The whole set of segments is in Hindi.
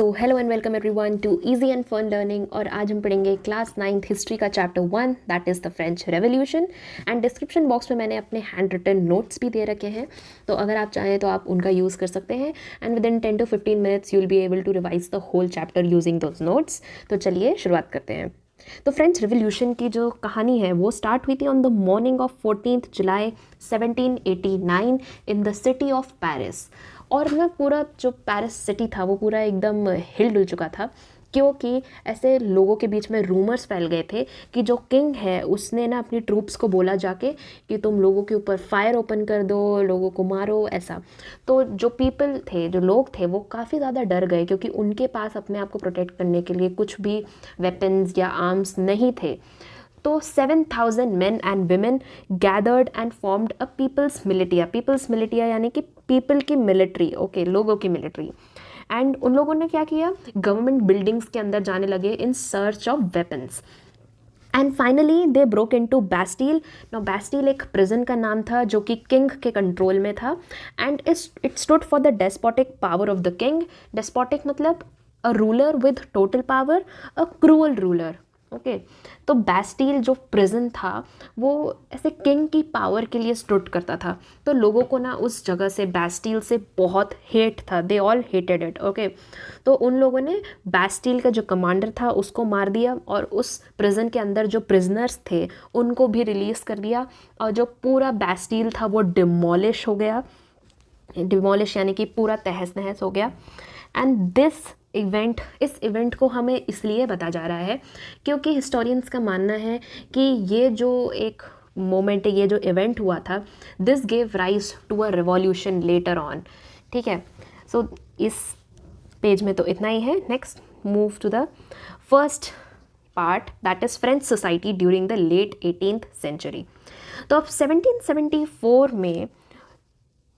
So hello and welcome everyone to easy and fun learning. और आज हम पढ़ेंगे क्लास 9th हिस्ट्री का chapter 1 that is the French revolution. And description box में मैंने अपने हैंड रिटन नोट्स भी दे रखे हैं, तो अगर आप चाहें तो आप उनका यूज़ कर सकते हैं। And within 10 to 15 minutes you will be able to revise the whole chapter using those notes. तो चलिए शुरुआत करते हैं। तो फ्रेंच रिवोल्यूशन की जो कहानी है वो स्टार्ट हुई थी on the morning of 14th July 1789 in the city of Paris. और ना पूरा जो पेरिस सिटी था वो पूरा एकदम हिल डुल चुका था, क्योंकि ऐसे लोगों के बीच में रूमर्स फैल गए थे कि जो किंग है उसने ना अपनी ट्रूप्स को बोला जाके कि तुम लोगों के ऊपर फायर ओपन कर दो, लोगों को मारो, ऐसा। तो जो पीपल थे, जो लोग थे, वो काफ़ी ज़्यादा डर गए क्योंकि उनके पास अपने आप को प्रोटेक्ट करने के लिए कुछ भी वेपन्स या आर्म्स नहीं थे। तो 7,000 men and women gathered and formed a people's militia। people's militia यानी कि पीपल की मिलिट्री, ओके, लोगों की मिलिट्री। एंड उन लोगों ने क्या किया, गवर्नमेंट बिल्डिंग्स के अंदर जाने लगे in search of weapons. And finally they broke into Bastille. Now Bastille एक प्रिजन का नाम था जो कि किंग के कंट्रोल में था। And it stood for the despotic power of the king. Despotic मतलब a ruler with total power, a cruel ruler, okay. तो बैस्टील जो प्रिजन था वो ऐसे किंग की पावर के लिए स्टूड करता था। तो लोगों को ना उस जगह से, बैस्टील से बहुत हेट था, they all hated it, okay. तो उन लोगों ने बैस्टील का जो कमांडर था उसको मार दिया और उस प्रिजन के अंदर जो प्रिजनर्स थे उनको भी रिलीज़ कर दिया। और जो पूरा बैस्टील था वो डिमोलिश हो गया। डिमोलिश यानी कि पूरा तहस नहस हो गया। एंड इस इवेंट को हमें इसलिए बता जा रहा है क्योंकि हिस्टोरियंस का मानना है कि ये जो एक मोमेंट है, ये जो इवेंट हुआ था, this gave rise to a revolution later on. ठीक है, सो इस पेज में तो इतना ही है। Next move to the first part that is French society during the late 18th century. तो अब 1774 में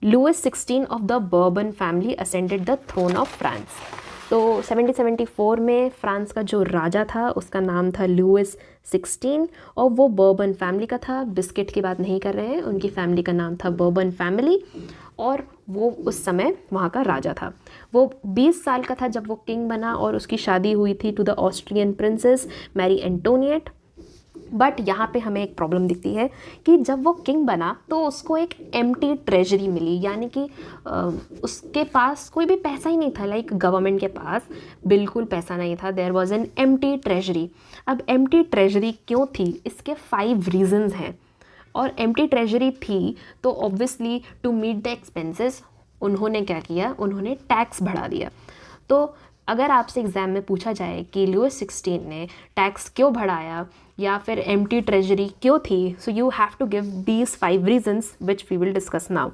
Louis 16 of the Bourbon family ascended the throne of France. तो 1774 में फ्रांस का जो राजा था उसका नाम था लुइस 16 और वो बर्बन फैमिली का था। बिस्किट की बात नहीं कर रहे हैं, उनकी फैमिली का नाम था बर्बन फैमिली और वो उस समय वहाँ का राजा था। वो 20 साल का था जब वो किंग बना और उसकी शादी हुई थी to the Austrian princess Marie Antoinette. But यहाँ पे हमें एक प्रॉब्लम दिखती है कि जब वो किंग बना तो उसको एक एम्प्टी ट्रेजरी मिली, यानी कि उसके पास कोई भी पैसा ही नहीं था। लाइक गवर्नमेंट के पास बिल्कुल पैसा नहीं था, there was an empty treasury. अब एम्प्टी ट्रेजरी क्यों थी, इसके 5 रीजंस हैं। और एम्प्टी ट्रेजरी थी तो obviously to meet the expenses उन्होंने क्या किया, उन्होंने टैक्स बढ़ा दिया। तो अगर आपसे एग्ज़ाम में पूछा जाए कि लुइस 16 ने टैक्स क्यों बढ़ाया या फिर एम्प्टी ट्रेजरी क्यों थी, so you have to give these 5 reasons which we will discuss now.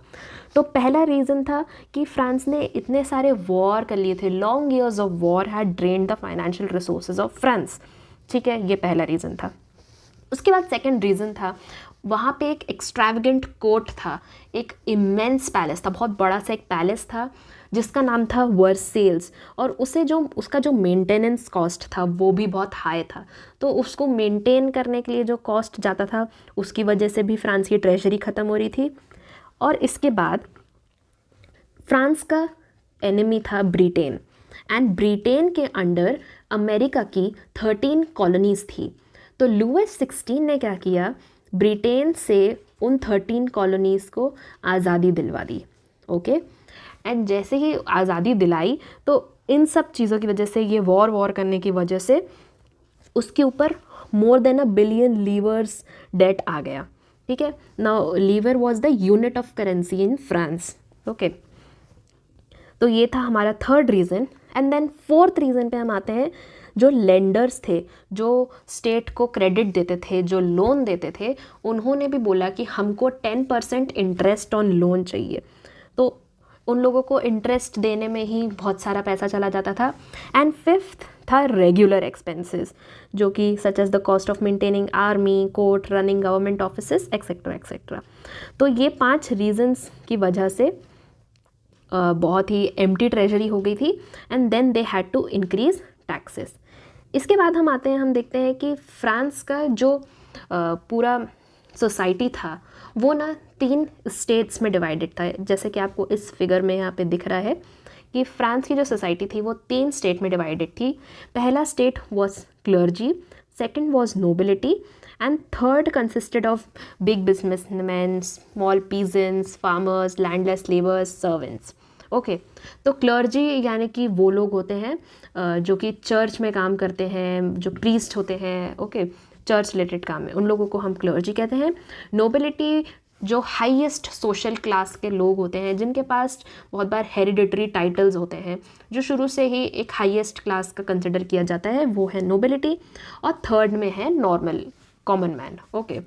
तो पहला रीज़न था कि फ्रांस ने इतने सारे वॉर कर लिए थे, long years of war had drained the financial resources of France. ठीक है, ये पहला रीज़न था। उसके बाद सेकंड रीज़न था, वहाँ पे एक एक्स्ट्रावेगेंट कोर्ट था, एक इमेंस पैलेस था, बहुत बड़ा सा एक पैलेस था जिसका नाम था वर्सेल्स। और उसका जो मेंटेनेंस कॉस्ट था वो भी बहुत हाई था। तो उसको मेंटेन करने के लिए जो कॉस्ट जाता था उसकी वजह से भी फ्रांस की ट्रेजरी ख़त्म हो रही थी। और इसके बाद फ्रांस का एनिमी था ब्रिटेन, एंड ब्रिटेन के अंडर अमेरिका की 13 कॉलोनीज़ थी। तो लुइस 16 ने क्या किया, ब्रिटेन से उन 13 कॉलोनीज़ को आज़ादी दिलवा दी, ओके। एंड जैसे ही आज़ादी दिलाई तो इन सब चीज़ों की वजह से, ये वॉर करने की वजह से उसके ऊपर more than $1 billion livres debt आ गया। ठीक है, now livre was the unit of currency in France, okay. तो ये था हमारा third reason. And then fourth reason पे हम आते हैं, जो लेंडर्स थे, जो स्टेट को क्रेडिट देते थे, जो लोन देते थे, उन्होंने भी बोला कि हमको 10% इंटरेस्ट ऑन लोन चाहिए। तो उन लोगों को इंटरेस्ट देने में ही बहुत सारा पैसा चला जाता था। एंड फिफ्थ था रेगुलर एक्सपेंसेस, जो कि such as the cost of maintaining army, court, running government offices etcetera etcetera. तो ये 5 रीजंस की वजह से बहुत ही एम्प्टी ट्रेजरी हो गई थी। And then they had to increase taxes. इसके बाद हम आते हैं, हम देखते हैं कि फ्रांस का जो पूरा सोसाइटी था वो ना 3 स्टेट्स में डिवाइडेड था, जैसे कि आपको इस फिगर में यहाँ पे दिख रहा है कि फ्रांस की जो सोसाइटी थी वो 3 स्टेट में डिवाइडेड थी. पहला state was clergy, second was nobility, and third consisted of big businessman, small peasants, farmers, landless labours, servants. Okay, तो क्लर्जी यानी कि वो लोग होते हैं जो कि चर्च में काम करते हैं, जो प्रीस्ट होते हैं, ओके, चर्च रिलेटेड काम है, उन लोगों को हम क्लर्जी कहते हैं. नोबिलिटी जो हाईएस्ट सोशल क्लास के लोग होते हैं, जिनके पास बहुत बार हेरिडिटरी टाइटल्स होते हैं, जो शुरू से ही एक हाईएस्ट क्लास का कंसिडर किया जाता है, वो है नोबिलिटी. और थर्ड में है नॉर्मल कॉमन मैन. ओके,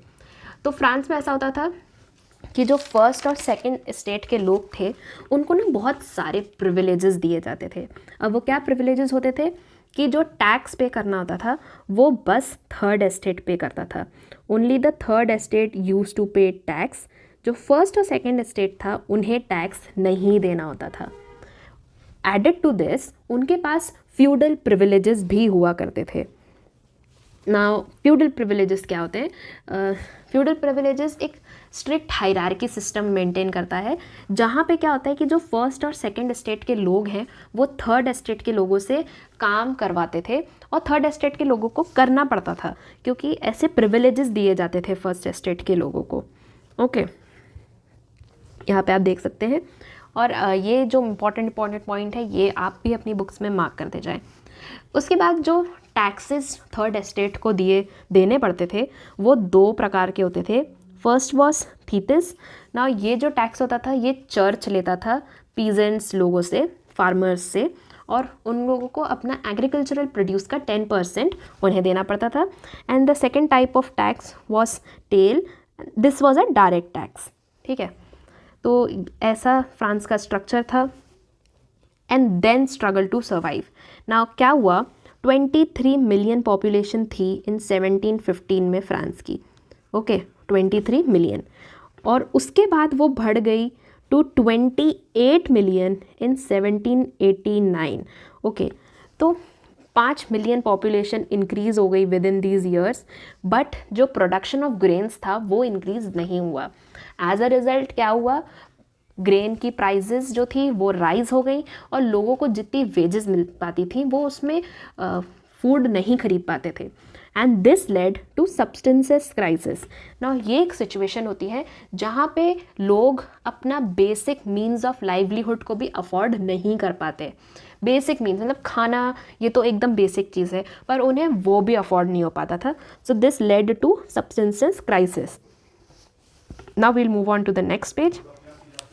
तो फ्रांस में ऐसा होता था कि जो फर्स्ट और सेकंड स्टेट के लोग थे उनको ना बहुत सारे प्रिविलेजेस दिए जाते थे. अब वो क्या प्रिविलेजेस होते थे कि जो टैक्स पे करना होता था वो बस थर्ड एस्टेट पे करता था. Only the third estate use to pay tax. जो फर्स्ट और सेकंड एस्टेट था उन्हें टैक्स नहीं देना होता था. एडेड टू दिस उनके पास फ्यूडल प्रिविलेजेस भी हुआ करते थे. नाउ फ्यूडल प्रिविलेजेस क्या होते हैं? फ्यूडल प्रिविलेजेस एक स्ट्रिक्ट हायरार्की सिस्टम मेंटेन करता है, जहाँ पे क्या होता है कि जो फर्स्ट और सेकंड एस्टेट के लोग हैं वो थर्ड एस्टेट के लोगों से काम करवाते थे, और थर्ड एस्टेट के लोगों को करना पड़ता था क्योंकि ऐसे प्रिविलेजेस दिए जाते थे फर्स्ट एस्टेट के लोगों को. ओके, यहाँ पे आप देख सकते हैं. और ये जो इम्पॉर्टेंट पॉइंट है ये आप भी अपनी बुक्स में मार्क करते जाएं. उसके बाद जो टैक्सेस थर्ड एस्टेट को देने पड़ते थे वो 2 प्रकार के होते थे. First was tithes. ना ये जो टैक्स होता था ये चर्च लेता था पीजेंट्स लोगों से, फार्मर्स से, और उन लोगों को अपना एग्रीकल्चरल प्रोड्यूस का 10% उन्हें देना पड़ता था. And the second type of tax was taille. This was a direct tax. ठीक है, तो ऐसा फ्रांस का स्ट्रक्चर था. And then struggle to survive. Now क्या हुआ, 23 मिलियन पॉपुलेशन थी इन 1715 में फ्रांस की. ओके, 23 मिलियन, और उसके बाद वो बढ़ गई टू 28 मिलियन इन 1789. ओके, तो 5 मिलियन पॉपुलेशन इंक्रीज़ हो गई with in these years, but जो प्रोडक्शन ऑफ ग्रेन्स था वो इंक्रीज़ नहीं हुआ. एज अ रिज़ल्ट क्या हुआ, ग्रेन की प्राइजेस जो थी वो राइज हो गई, और लोगों को जितनी वेजेस मिल पाती थी वो उसमें फूड नहीं खरीद पाते थे. And this led to subsistence crisis. Now ये एक सिचुएशन होती है जहाँ पे लोग अपना बेसिक मीन्स ऑफ लाइवलीहुड को भी अफोर्ड नहीं कर पाते. बेसिक मीन्स मतलब खाना, ये तो एकदम बेसिक चीज़ है, पर उन्हें वो भी अफोर्ड नहीं हो पाता था. So this led to subsistence crisis. Now we'll move on to the next page.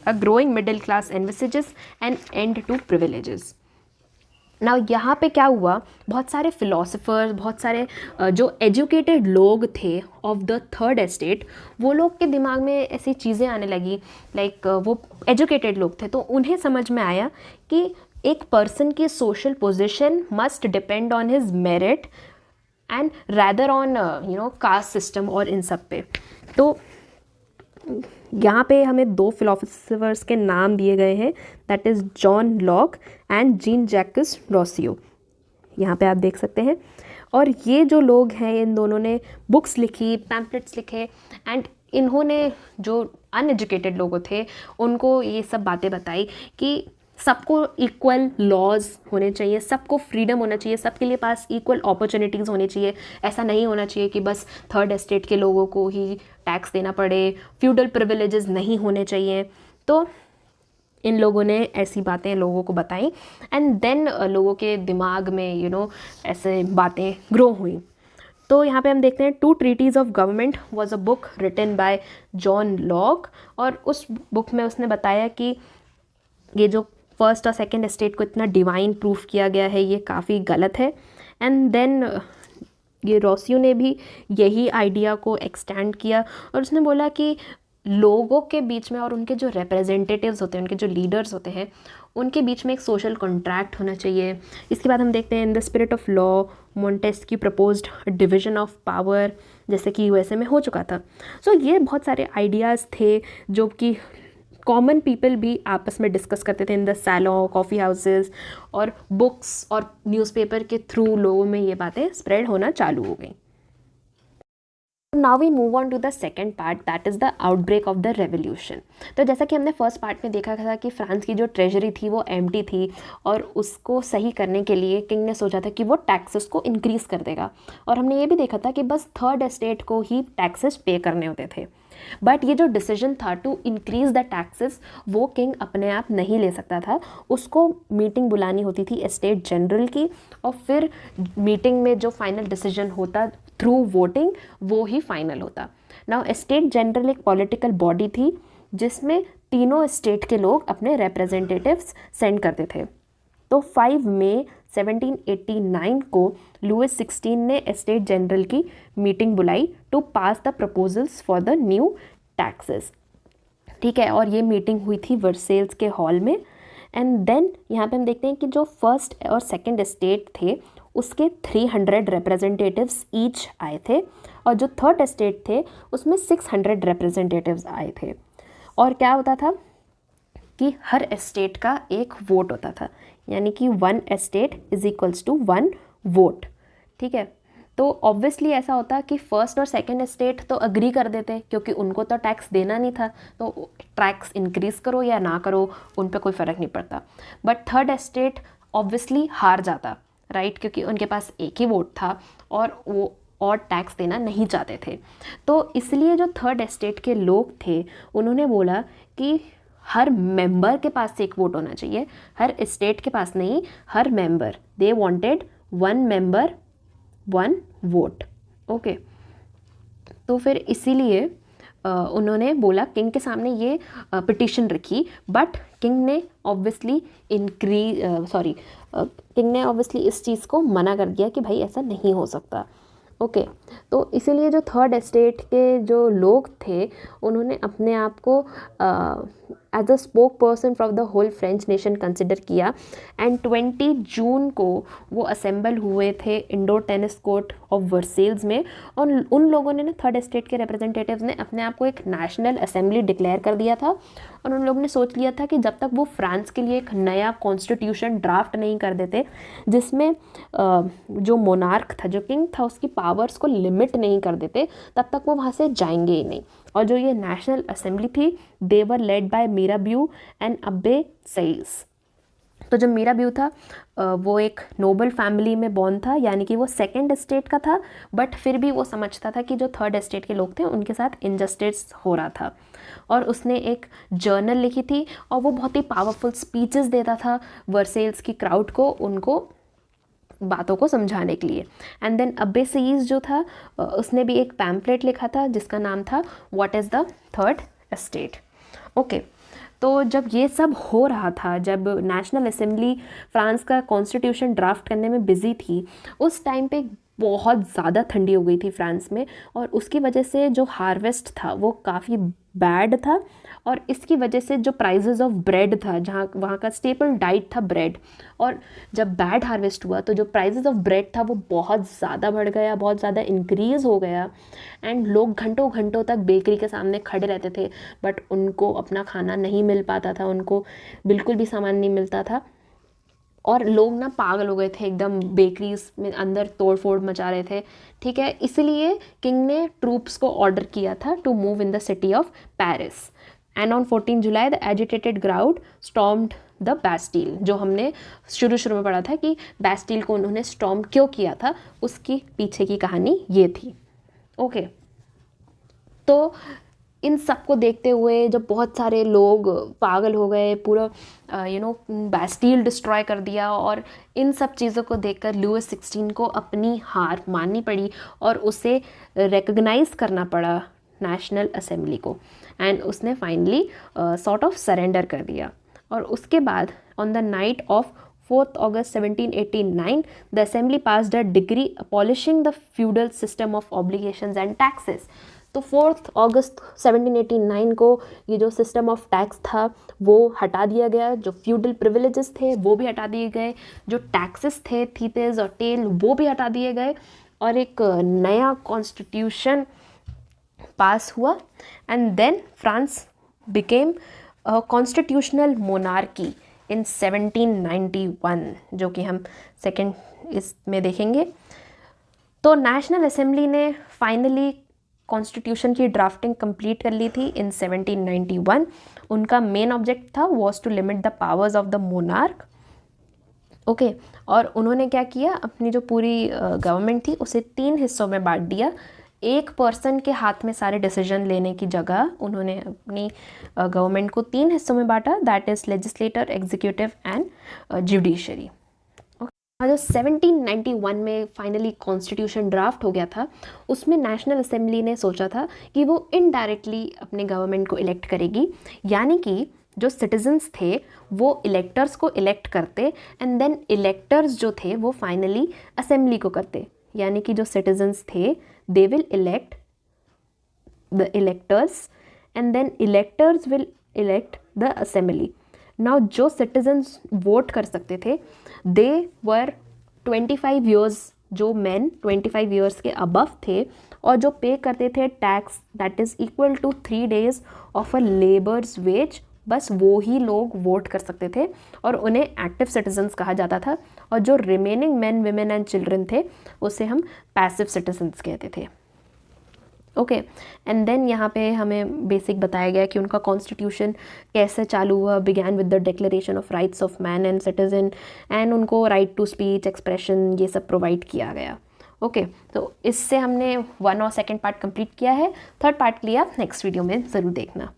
A growing middle class envisages an end to privileges. Now यहाँ पे क्या हुआ, बहुत सारे फिलोसफर्स, बहुत सारे जो एजुकेटेड लोग थे ऑफ द थर्ड एस्टेट, वो लोग के दिमाग में ऐसी चीज़ें आने लगी. लाइक वो एजुकेटेड लोग थे तो उन्हें समझ में आया कि एक पर्सन की social position must depend on his merit and rather on caste system और इन सब पे. तो यहाँ पे हमें 2 फिलोसफर्स के नाम दिए गए हैं, that is John Locke and Jean Jacques Rousseau. यहाँ पे आप देख सकते हैं. और ये जो लोग हैं इन दोनों ने बुक्स लिखी, पैम्पलेट्स लिखे, एंड इन्होंने जो अनएजुकेटेड लोग थे उनको ये सब बातें बताई कि सबको इक्वल लॉज होने चाहिए, सबको फ्रीडम होना चाहिए, सबके लिए पास इक्वल अपॉर्चुनिटीज़ होनी चाहिए. ऐसा नहीं होना चाहिए कि बस थर्ड एस्टेट के लोगों को ही टैक्स देना पड़े, फ्यूडल प्रिविलेजेस नहीं होने चाहिए. तो इन लोगों ने ऐसी बातें लोगों को बताई, एंड देन लोगों के दिमाग में ऐसे बातें ग्रो हुई. तो यहाँ पे हम देखते हैं 2 treatises of government was a book written by John Locke. और उस बुक में उसने बताया कि ये जो फर्स्ट और सेकंड एस्टेट को इतना डिवाइन प्रूफ किया गया है ये काफ़ी गलत है. एंड देन ये रोसियो ने भी यही आइडिया को एक्सटेंड किया, और उसने बोला कि लोगों के बीच में और उनके जो रिप्रेजेंटेटिव्स होते हैं, उनके जो लीडर्स होते हैं, उनके बीच में एक सोशल कॉन्ट्रैक्ट होना चाहिए. इसके बाद हम देखते हैं in the spirit of law Montesquieu proposed division of power, जैसे कि यूएसए में हो चुका था. सो ये बहुत सारे आइडियाज़ थे जो कि कॉमन पीपल भी आपस में डिस्कस करते थे in the salons, coffee houses, और बुक्स और न्यूज़पेपर के थ्रू लोगों में ये बातें स्प्रेड होना चालू हो गई. Now we move on to the second part, that is the outbreak of the revolution. तो जैसा कि हमने फर्स्ट पार्ट में देखा था कि फ्रांस की जो ट्रेजरी थी वो एम्प्टी थी, और उसको सही करने के लिए किंग ने सोचा था कि वो टैक्सेस को इंक्रीज़ कर देगा, और हमने ये भी देखा था कि बस थर्ड एस्टेट को ही टैक्सेस पे करने होते थे। बट ये जो डिसीजन था टू इंक्रीज़ द टैक्सेस, वो किंग अपने आप नहीं ले सकता था, उसको मीटिंग बुलानी होती थी एस्टेट जनरल की, और फिर मीटिंग में जो फाइनल डिसीजन होता थ्रू वोटिंग, वो ही फाइनल होता। नाउ एस्टेट जनरल एक पॉलिटिकल बॉडी थी जिसमें तीनों स्टेट के लोग अपने रिप्रेजेंटेटिव्स सेंड करते थे। तो 5 मई 1789 को लुइस 16 ने एस्टेट जनरल की मीटिंग बुलाई to pass the proposals for the new taxes. ठीक है, और ये मीटिंग हुई थी वर्सेल्स के हॉल में। एंड देन यहाँ पे हम देखते हैं कि जो फर्स्ट और सेकंड एस्टेट थे उसके 300 रिप्रेजेंटेटिव्स ईच आए थे, और जो थर्ड एस्टेट थे उसमें 600 रिप्रेजेंटेटिव्स आए थे। और क्या होता था कि हर एस्टेट का एक वोट होता था, यानी कि 1 estate is equals to 1 vote. ठीक है, तो ऑब्वियसली ऐसा होता कि फर्स्ट और सेकंड एस्टेट तो अग्री कर देते क्योंकि उनको तो टैक्स देना नहीं था, तो टैक्स इंक्रीज़ करो या ना करो उन पर कोई फ़र्क नहीं पड़ता। बट थर्ड एस्टेट ऑब्वियसली हार जाता, राइट, क्योंकि उनके पास एक ही वोट था और वो और टैक्स देना नहीं चाहते थे। तो इसलिए जो थर्ड एस्टेट के लोग थे उन्होंने बोला कि हर मेंबर के पास एक वोट होना चाहिए, हर स्टेट के पास नहीं, हर member, they wanted 1 member 1 vote. Okay, तो फिर इसीलिए उन्होंने बोला, किंग के सामने ये पिटिशन रखी, बट किंग ने ऑब्वियसली किंग ने ऑब्वियसली इस चीज़ को मना कर दिया कि भाई ऐसा नहीं हो सकता। ओके, तो इसीलिए जो थर्ड एस्टेट के जो लोग थे उन्होंने अपने आप को as a spokesperson from the whole French nation consider किया। एंड 20 जून को वो असेंबल हुए थे indoor tennis court of Versailles में, और उन लोगों ने ना, थर्ड एस्टेट के रिप्रेजेंटेटिव्स ने अपने आप को एक नेशनल असेंबली डिक्लेयर कर दिया था, और उन लोगों ने सोच लिया था कि जब तक वो फ्रांस के लिए एक नया कॉन्स्टिट्यूशन ड्राफ्ट नहीं कर देते जिसमें जो मोनार्क था, जो किंग था, उसकी पावर्स को लिमिट नहीं कर देते, तब तक वो वहाँ से जाएंगे ही नहीं। और जो ये नेशनल असेंबली थी, दे वर लेड बाय मिराबियू एंड अब्बे सईस। तो जो मिराबियू था वो एक नोबल फैमिली में बॉर्न था, यानी कि वो सेकंड एस्टेट का था, बट फिर भी वो समझता था कि जो थर्ड एस्टेट के लोग थे उनके साथ इनजस्टिस हो रहा था। और उसने एक जर्नल लिखी थी और वो बहुत ही पावरफुल स्पीचेस देता था वर्सेल्स की क्राउड को, उनको बातों को समझाने के लिए। एंड देन अब्बे सईस जो था उसने भी एक पैम्पलेट लिखा था जिसका नाम था what is the third estate. Okay, तो जब ये सब हो रहा था, जब नेशनल असेंबली फ्रांस का कॉन्स्टिट्यूशन ड्राफ्ट करने में बिजी थी, उस टाइम पे बहुत ज़्यादा ठंडी हो गई थी फ्रांस में, और उसकी वजह से जो हार्वेस्ट था वो काफ़ी बैड था, और इसकी वजह से जो प्राइजेस ऑफ ब्रेड था, जहाँ वहाँ का स्टेपल डाइट था ब्रेड, और जब बैड हार्वेस्ट हुआ तो जो प्राइजेस ऑफ ब्रेड था वो बहुत ज़्यादा बढ़ गया, बहुत ज़्यादा इंक्रीज़ हो गया। एंड लोग घंटों घंटों तक बेकरी के सामने खड़े रहते थे, बट उनको अपना खाना नहीं मिल पाता था, उनको बिल्कुल भी सामान नहीं मिलता था, और लोग ना पागल हो गए थे एकदम, बेकरीज में अंदर तोड़ फोड़ मचा रहे थे। ठीक है, इसलिए किंग ने ट्रूप्स को ऑर्डर किया था to move in the city of Paris. And on 14 जुलाई the agitated crowd stormed the Bastille. जो हमने शुरू में पढ़ा था कि बैस्टिल को उन्होंने स्टॉर्म क्यों किया था, उसकी पीछे की कहानी ये थी। ओके, तो इन सब को देखते हुए जब बहुत सारे लोग पागल हो गए, पूरा बैस्टिल डिस्ट्रॉय कर दिया, और इन सब चीज़ों को देखकर लुइस 16 को अपनी हार माननी पड़ी और उसे रिकग्नाइज़ करना पड़ा नेशनल असेंबली को, एंड उसने फाइनली सॉर्ट ऑफ सरेंडर कर दिया। और उसके बाद on the night of 4th August 1789 the assembly passed a decree abolishing the feudal system of obligations and taxes। तो 4th August 1789 को ये जो सिस्टम ऑफ टैक्स था वो हटा दिया गया, जो फ्यूडल प्रिविलेजेस थे वो भी हटा दिए गए, जो टैक्सेस थे थीतेस और टेल वो भी हटा दिए गए, और एक नया कॉन्स्टिट्यूशन पास हुआ। And then France became constitutional monarchy in 1791, जो कि हम सेकेंड इसमें देखेंगे। तो नेशनल असेंबली ने फाइनली कॉन्स्टिट्यूशन की ड्राफ्टिंग कंप्लीट कर ली थी इन 1791। उनका मेन ऑब्जेक्ट था was to limit the powers of the monarch. Okay, और उन्होंने क्या किया, अपनी जो पूरी गवर्नमेंट थी उसे 3 हिस्सों में बांट दिया। एक पर्सन के हाथ में सारे डिसीजन लेने की जगह उन्होंने अपनी गवर्नमेंट को 3 हिस्सों में बांटा, that is legislator, executive and judiciary. जो 1791 में फाइनली कॉन्स्टिट्यूशन ड्राफ्ट हो गया था, उसमें नेशनल असेंबली ने सोचा था कि वो इनडायरेक्टली अपने गवर्नमेंट को इलेक्ट करेगी, यानी कि जो सिटीजन्स थे वो इलेक्टर्स को इलेक्ट करते एंड देन इलेक्टर्स जो थे वो फाइनली असेंबली को करते, यानी कि जो सिटीजन्स थे they will elect the electors and then electors will elect the assembly. Now जो सिटीजन्स वोट कर सकते थे दे वर 25 ईयर्स, जो मेन 25 ईयर्स के अबव थे और जो पे करते थे tax that is equal to 3 days of a labour's wage, बस वो ही लोग वोट कर सकते थे और उन्हें एक्टिव सिटीजन्स कहा जाता था। और जो remaining main, women and children थे उसे हम पैसिव सिटीजन्स कहते थे। ओके, एंड देन यहाँ पे हमें बेसिक बताया गया कि उनका कॉन्स्टिट्यूशन कैसे चालू हुआ, began with the declaration of rights of man and citizen, and उनको राइट टू स्पीच, एक्सप्रेशन, ये सब प्रोवाइड किया गया। ओके, तो इससे हमने 1 और 2 पार्ट कंप्लीट किया है। 3rd पार्ट के लिए आप नेक्स्ट वीडियो में ज़रूर देखना।